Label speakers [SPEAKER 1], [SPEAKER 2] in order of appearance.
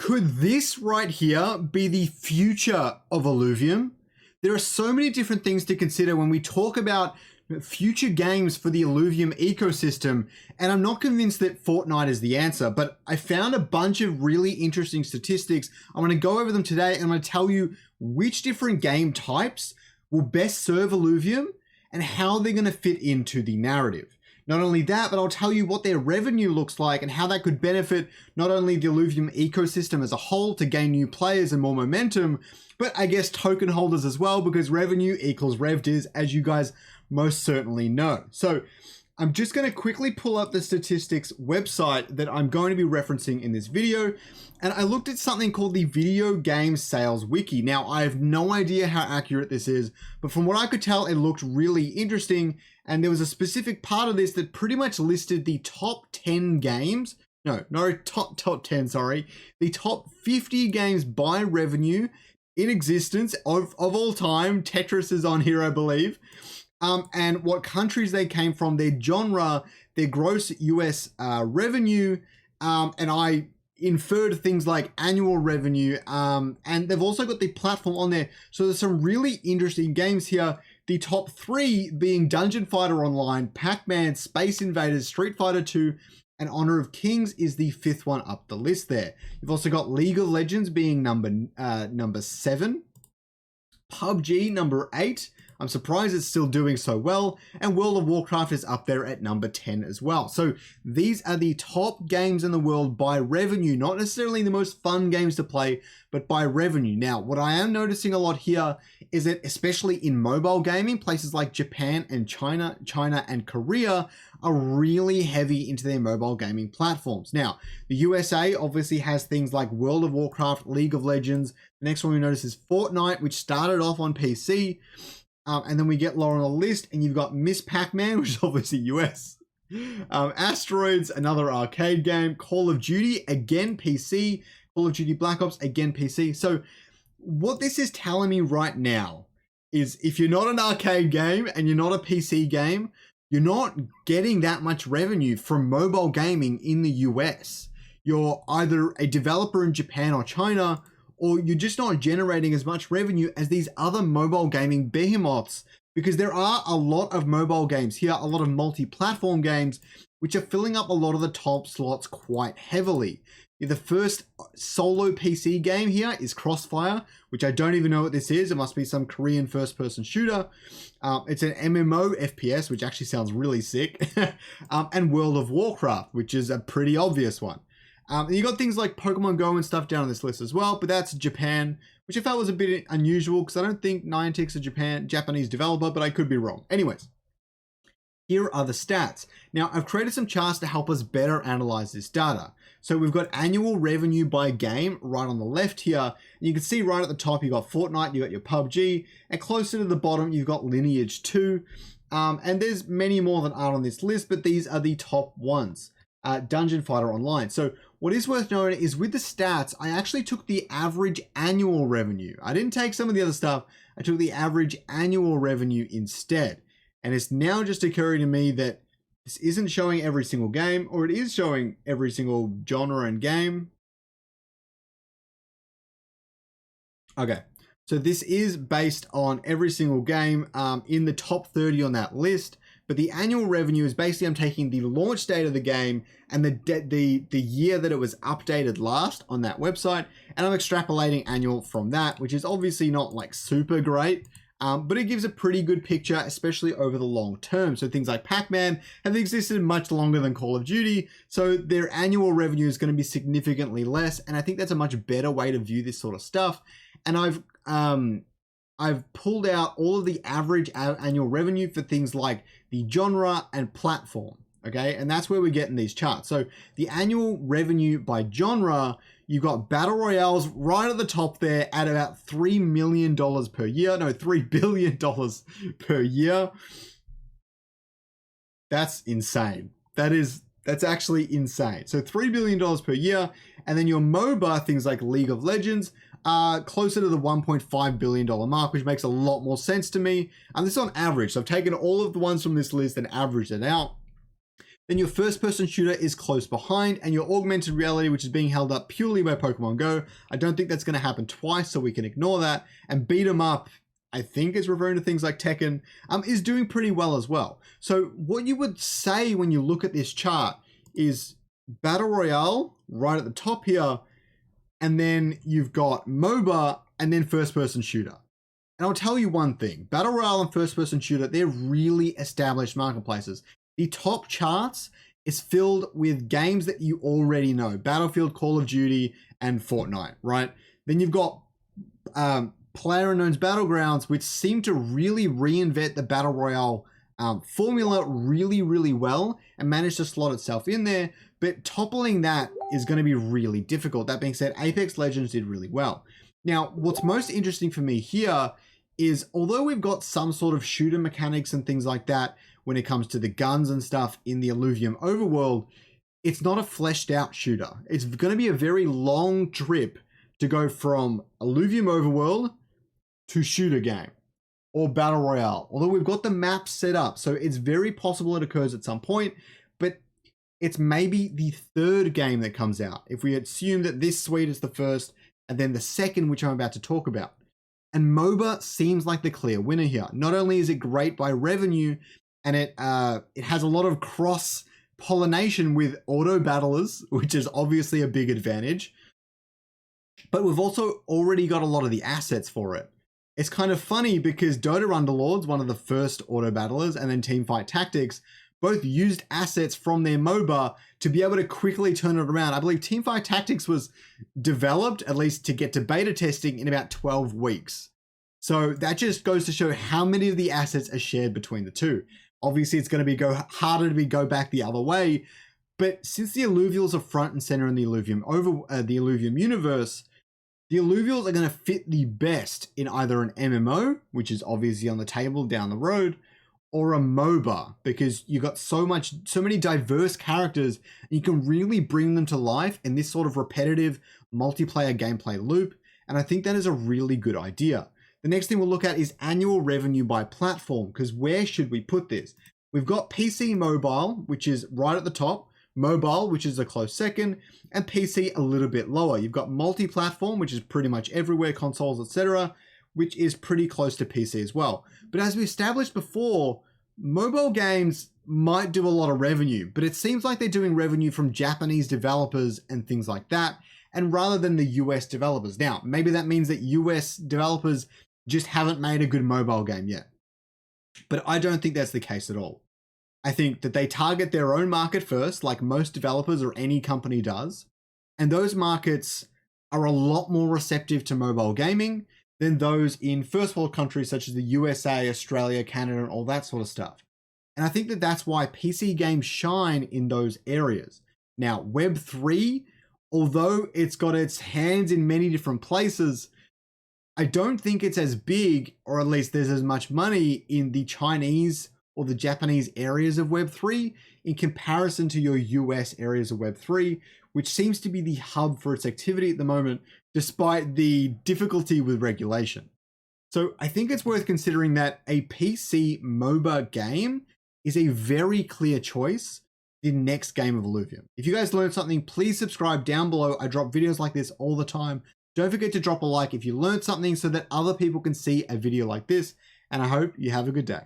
[SPEAKER 1] Could this right here be the future of Illuvium? There are so many different things to consider when we talk about future games for the Illuvium ecosystem, and I'm not convinced that Fortnite is the answer, but I found a bunch of really interesting statistics. I'm going to go over them today, and I'm going to tell you which different game types will best serve Illuvium and how they're going to fit into the narrative. Not only that, but I'll tell you what their revenue looks like and how that could benefit not only the Illuvium ecosystem as a whole to gain new players and more momentum, but I guess token holders as well, because revenue equals RevDiz, as you guys most certainly know. So I'm just going to quickly pull up the statistics website that I'm going to be referencing in this video. And I looked at something called the Video Game Sales Wiki. Now, I have no idea how accurate this is, but from what I could tell, it looked really interesting. And there was a specific part of this that pretty much listed the top 10 games. No, top 10, sorry. The top 50 games by revenue in existence of all time. Tetris is on here, I believe. And what countries they came from, their genre, their gross US revenue, and I inferred things like annual revenue, and they've also got the platform on there. So there's some really interesting games here. The top 3 being Dungeon Fighter Online, Pac-Man, Space Invaders, Street Fighter 2, and Honor of Kings is the 5th one up the list there. You've also got League of Legends being number 7, PUBG number 8. I'm surprised it's still doing so well. And World of Warcraft is up there at number 10 as well. So these are the top games in the world by revenue, not necessarily the most fun games to play, but by revenue. Now, what I am noticing a lot here is that especially in mobile gaming, places like Japan and China and Korea are really heavy into their mobile gaming platforms. Now, the USA obviously has things like World of Warcraft, League of Legends. The next one we notice is Fortnite, which started off on PC. And then we get lower on the list, and you've got Miss Pac-Man, which is obviously US. Asteroids, another arcade game. Call of Duty, again PC. Call of Duty Black Ops, again PC. So what this is telling me right now is if you're not an arcade game and you're not a PC game, you're not getting that much revenue from mobile gaming in the US. You're either a developer in Japan or China, or you're just not generating as much revenue as these other mobile gaming behemoths, because there are a lot of mobile games here, a lot of multi-platform games, which are filling up a lot of the top slots quite heavily. The first solo PC game here is Crossfire, which I don't even know what this is. It must be some Korean first-person shooter. It's an MMO FPS, which actually sounds really sick. And World of Warcraft, which is a pretty obvious one. And you got things like Pokemon Go and stuff down on this list as well, but that's Japan, which I felt was a bit unusual because I don't think Niantic's a Japanese developer, but I could be wrong. Anyways, here are the stats. Now, I've created some charts to help us better analyze this data. So we've got annual revenue by game right on the left here. And you can see right at the top, you've got Fortnite, you've got your PUBG, and closer to the bottom, you've got Lineage 2. And there's many more that aren't on this list, but these are the top ones. Dungeon Fighter Online. So what is worth noting is with the stats, I actually took the average annual revenue. I didn't take some of the other stuff. I took the average annual revenue instead. And it's now just occurring to me that this isn't showing every single game, or it is showing every single genre and game. Okay, so this is based on every single game in the top 30 on that list. But the annual revenue is basically I'm taking the launch date of the game and the year that it was updated last on that website, and I'm extrapolating annual from that, which is obviously not like super great, but it gives a pretty good picture, especially over the long term. So things like Pac-Man have existed much longer than Call of Duty, so their annual revenue is going to be significantly less, and I think that's a much better way to view this sort of stuff. And I've pulled out all of the average annual revenue for things like the genre and platform, okay? And that's where we're getting these charts. So the annual revenue by genre, you've got Battle Royales right at the top there at about $3 million per year. No, $3 billion per year. That's insane. That's actually insane. So $3 billion per year. And then your MOBA, things like League of Legends, closer to the $1.5 billion mark, which makes a lot more sense to me. And this is on average. So I've taken all of the ones from this list and averaged it out. Then your first-person shooter is close behind, and your augmented reality, which is being held up purely by Pokemon Go. I don't think that's going to happen twice, so we can ignore that. And beat 'em up, I think is referring to things like Tekken, is doing pretty well as well. So what you would say when you look at this chart is Battle Royale right at the top here, and then you've got MOBA, and then first-person shooter. And I'll tell you one thing, Battle Royale and first-person shooter, they're really established marketplaces. The top charts is filled with games that you already know, Battlefield, Call of Duty, and Fortnite, right? Then you've got PlayerUnknown's Battlegrounds, which seem to really reinvent the Battle Royale formula really, really well and manage to slot itself in there. But toppling that is going to be really difficult. That being said, Apex Legends did really well. Now, what's most interesting for me here is, although we've got some sort of shooter mechanics and things like that when it comes to the guns and stuff in the Illuvium overworld, it's not a fleshed out shooter. It's going to be a very long trip to go from Illuvium overworld to shooter game or battle royale. Although we've got the map set up, so it's very possible it occurs at some point, but it's maybe the third game that comes out. If we assume that this suite is the first and then the second, which I'm about to talk about. And MOBA seems like the clear winner here. Not only is it great by revenue, and it has a lot of cross-pollination with auto battlers, which is obviously a big advantage, but we've also already got a lot of the assets for it. It's kind of funny because Dota Underlords, one of the first auto battlers, and then Teamfight Tactics, both used assets from their MOBA to be able to quickly turn it around. I believe Teamfight Tactics was developed, at least to get to beta testing, in about 12 weeks. So that just goes to show how many of the assets are shared between the two. Obviously, it's going to be harder to go back the other way, but since the Illuvials are front and center in the Illuvium universe, the Illuvials are going to fit the best in either an MMO, which is obviously on the table down the road, or a MOBA, because you've got so many diverse characters, and you can really bring them to life in this sort of repetitive multiplayer gameplay loop. And I think that is a really good idea. The next thing we'll look at is annual revenue by platform, because where should we put this? We've got PC mobile, which is right at the top, mobile, which is a close second, and PC a little bit lower. You've got multi-platform, which is pretty much everywhere, consoles, etc., which is pretty close to PC as well. But as we established before, mobile games might do a lot of revenue, but it seems like they're doing revenue from Japanese developers and things like that, and rather than the US developers. Now, maybe that means that US developers just haven't made a good mobile game yet. But I don't think that's the case at all. I think that they target their own market first, like most developers or any company does, and those markets are a lot more receptive to mobile gaming than those in first world countries such as the USA, Australia, Canada, and all that sort of stuff. And I think that that's why PC games shine in those areas. Now, Web3, although it's got its hands in many different places, I don't think it's as big, or at least there's as much money in the Chinese or the Japanese areas of Web3 in comparison to your US areas of Web3, which seems to be the hub for its activity at the moment, despite the difficulty with regulation. So I think it's worth considering that a PC MOBA game is a very clear choice, the next game of Illuvium. If you guys learned something, please subscribe down below. I drop videos like this all the time. Don't forget to drop a like if you learned something so that other people can see a video like this, and I hope you have a good day.